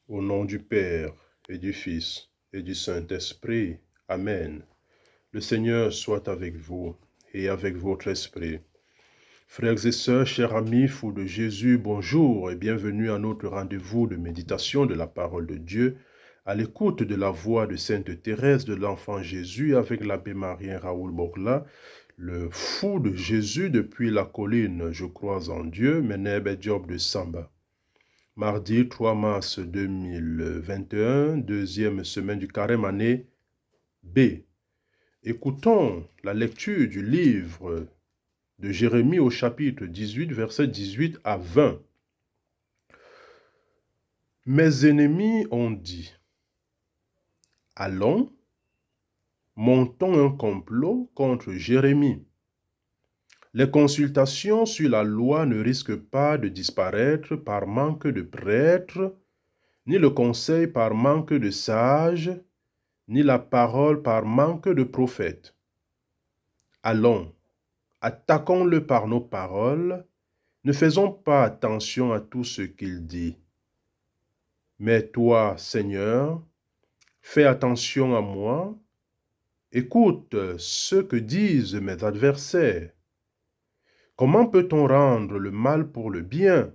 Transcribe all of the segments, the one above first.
Au nom du Père et du Fils et du Saint-Esprit. Amen. Le Seigneur soit avec vous et avec votre esprit. Frères et sœurs, chers amis, fous de Jésus, bonjour et bienvenue à notre rendez-vous de méditation de la parole de Dieu, à l'écoute de la voix de Sainte Thérèse de l'Enfant Jésus avec l'abbé Marien Raoul Borgla, le fou de Jésus depuis la colline Je crois en Dieu, Meneb et Job de Samba. Mardi 3 mars 2021, deuxième semaine du carême, année B. Écoutons la lecture du livre de Jérémie au chapitre 18, versets 18 à 20. Mes ennemis ont dit, allons, montons un complot contre Jérémie. Les consultations sur la loi ne risquent pas de disparaître par manque de prêtres, ni le conseil par manque de sages, ni la parole par manque de prophètes. Allons, attaquons-le par nos paroles, ne faisons pas attention à tout ce qu'il dit. Mais toi, Seigneur, fais attention à moi, écoute ce que disent mes adversaires. Comment peut-on rendre le mal pour le bien?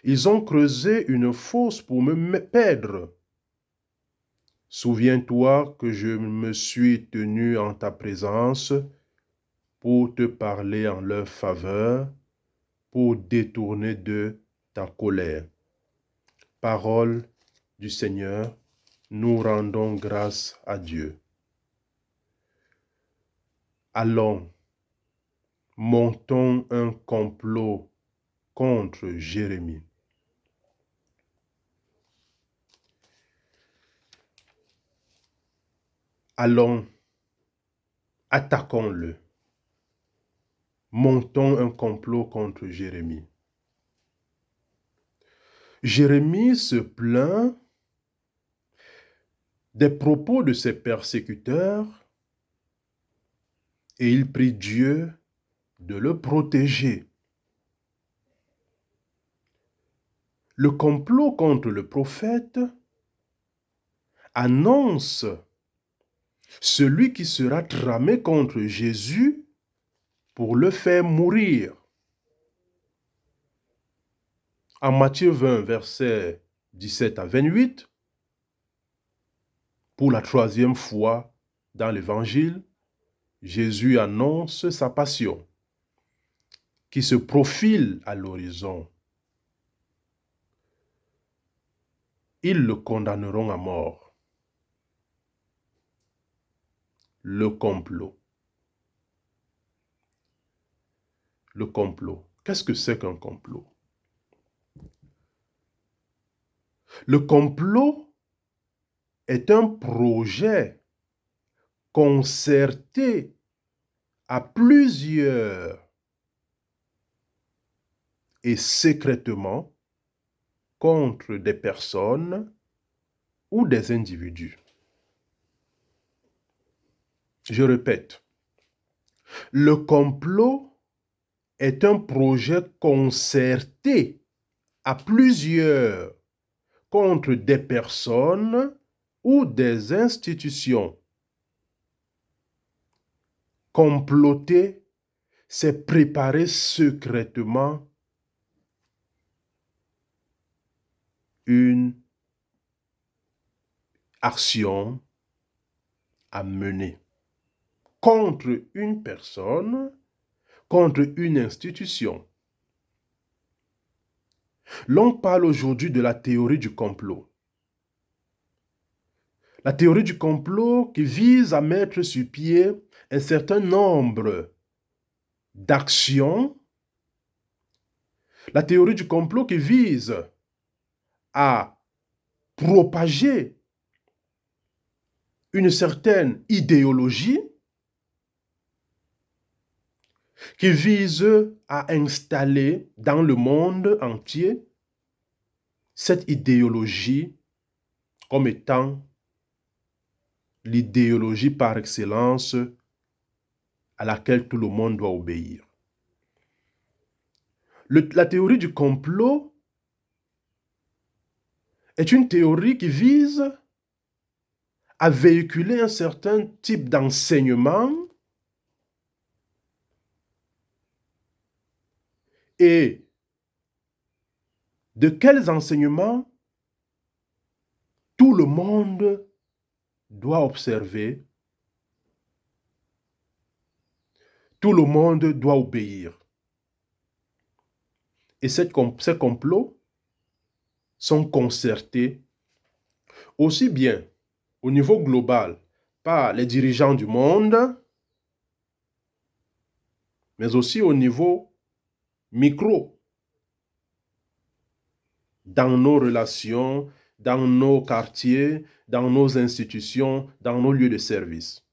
Ils ont creusé une fosse pour me perdre. Souviens-toi que je me suis tenu en ta présence pour te parler en leur faveur, pour détourner de ta colère. Parole du Seigneur, nous rendons grâce à Dieu. Allons, montons un complot contre Jérémie. Allons, attaquons-le. Montons un complot contre Jérémie. Jérémie se plaint des propos de ses persécuteurs et il prie Dieu de le protéger. Le complot contre le prophète annonce celui qui sera tramé contre Jésus pour le faire mourir. En Matthieu 20, versets 17 à 28, pour la troisième fois dans l'Évangile, Jésus annonce sa passion qui se profile à l'horizon. Ils le condamneront à mort. Le complot. Le complot. Qu'est-ce que c'est qu'un complot? Le complot est un projet concerté à plusieurs et secrètement contre des personnes ou des individus. Je répète, le complot est un projet concerté à plusieurs contre des personnes ou des institutions. Comploter, c'est préparer secrètement une action à mener contre une personne, contre une institution. L'on parle aujourd'hui de la théorie du complot. La théorie du complot qui vise à mettre sur pied un certain nombre d'actions. La théorie du complot qui vise à propager une certaine idéologie, qui vise à installer dans le monde entier cette idéologie comme étant l'idéologie par excellence à laquelle tout le monde doit obéir. La théorie du complot est une théorie qui vise à véhiculer un certain type d'enseignement et de quels enseignements tout le monde doit observer, tout le monde doit obéir. Et ces complots sont concertés aussi bien au niveau global par les dirigeants du monde, mais aussi au niveau micro, dans nos relations, dans nos quartiers, dans nos institutions, dans nos lieux de service.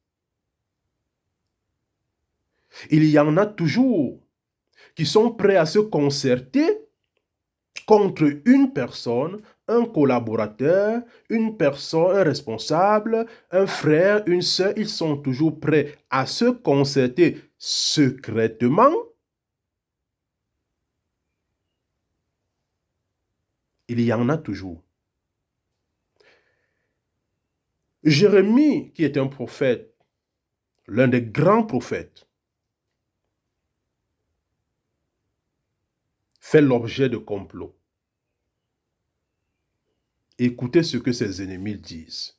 Il y en a toujours qui sont prêts à se concerter contre une personne, un collaborateur, une personne, un responsable, un frère, une sœur. Ils sont toujours prêts à se concerter secrètement. Il y en a toujours. Jérémie, qui est un prophète, l'un des grands prophètes, fait l'objet de complots. Écoutez ce que ses ennemis disent.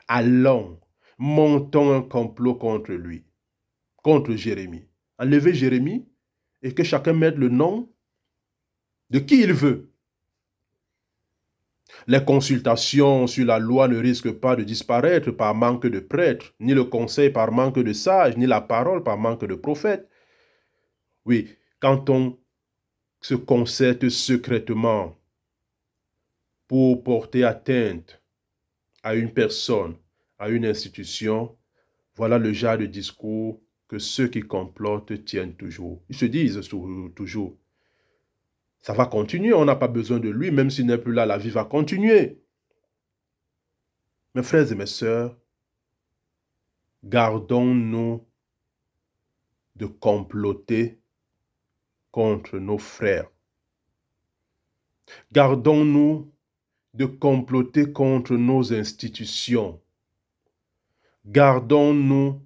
Allons, montons un complot contre lui, contre Jérémie. Enlevez Jérémie et que chacun mette le nom de qui il veut. Les consultations sur la loi ne risquent pas de disparaître par manque de prêtres, ni le conseil par manque de sages, ni la parole par manque de prophètes. Oui, quand on se concerte secrètement pour porter atteinte à une personne, à une institution, voilà le genre de discours que ceux qui complotent tiennent toujours. Ils se disent toujours, ça va continuer, on n'a pas besoin de lui, même s'il n'est plus là, la vie va continuer. Mes frères et mes sœurs, gardons-nous de comploter contre nos frères. Gardons-nous de comploter contre nos institutions. Gardons-nous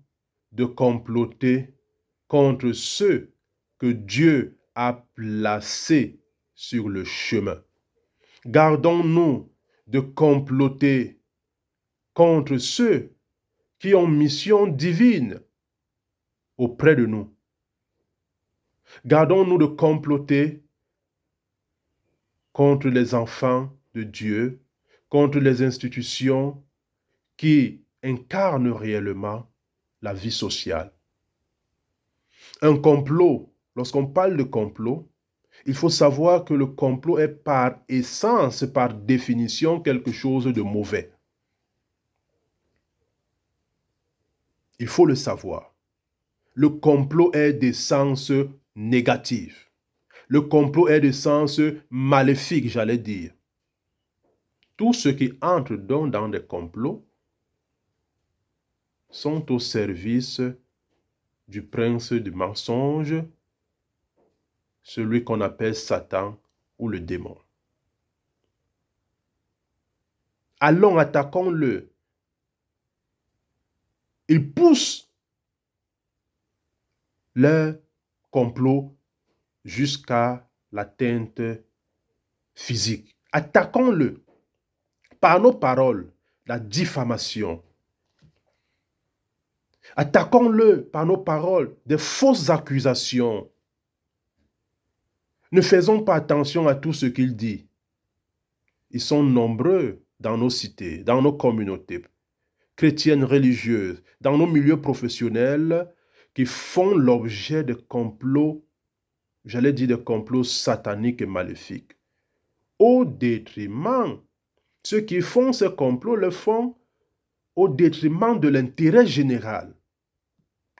de comploter contre ceux que Dieu a placés sur le chemin. Gardons-nous de comploter contre ceux qui ont mission divine auprès de nous. Gardons-nous de comploter contre les enfants de Dieu, contre les institutions qui incarnent réellement la vie sociale. Un complot, lorsqu'on parle de complot, il faut savoir que le complot est par essence, par définition, quelque chose de mauvais. Il faut le savoir. Le complot est d'essence négative. Le complot est d'essence maléfique, j'allais dire. Tous ceux qui entrent donc dans des complots sont au service du prince du mensonge, celui qu'on appelle Satan ou le démon. Allons, attaquons-le. Ils poussent leur complot jusqu'à l'atteinte physique. Attaquons-le par nos paroles, la diffamation. Attaquons-le par nos paroles, des fausses accusations. Ne faisons pas attention à tout ce qu'il dit. Ils sont nombreux dans nos cités, dans nos communautés chrétiennes religieuses, dans nos milieux professionnels, qui font l'objet de complots, j'allais dire de complots sataniques et maléfiques. Au détriment, ceux qui font ce complot le font au détriment de l'intérêt général.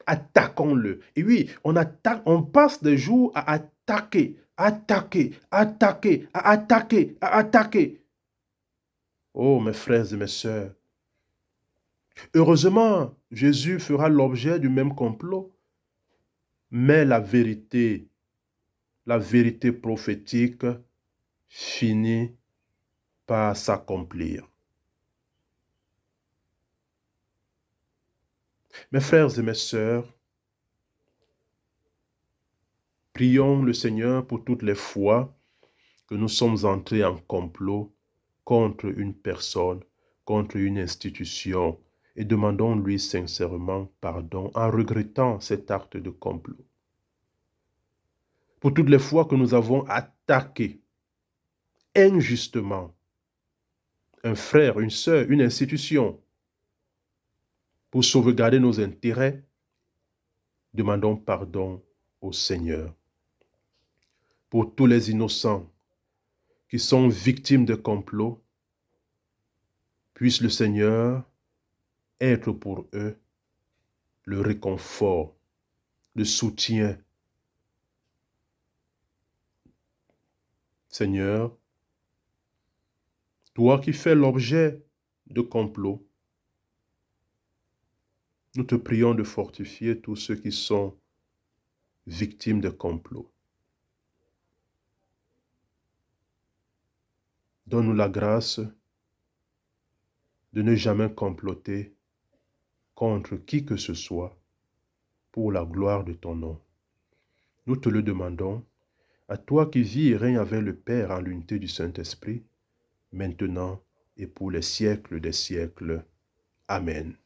Attaquons-le. Et oui, on passe des jours à attaquer, attaquer, attaquer, à attaquer, à attaquer. Oh, mes frères et mes sœurs, heureusement, Jésus fera l'objet du même complot, mais la vérité prophétique finit pas s'accomplir. Mes frères et mes sœurs, prions le Seigneur pour toutes les fois que nous sommes entrés en complot contre une personne, contre une institution, et demandons-lui sincèrement pardon en regrettant cet acte de complot. Pour toutes les fois que nous avons attaqué injustement un frère, une sœur, une institution, pour sauvegarder nos intérêts, demandons pardon au Seigneur. Pour tous les innocents qui sont victimes de complots, puisse le Seigneur être pour eux le réconfort, le soutien. Seigneur, toi qui fais l'objet de complots, nous te prions de fortifier tous ceux qui sont victimes de complots. Donne-nous la grâce de ne jamais comploter contre qui que ce soit pour la gloire de ton nom. Nous te le demandons, à toi qui vis et règnes avec le Père en l'unité du Saint-Esprit, maintenant et pour les siècles des siècles. Amen.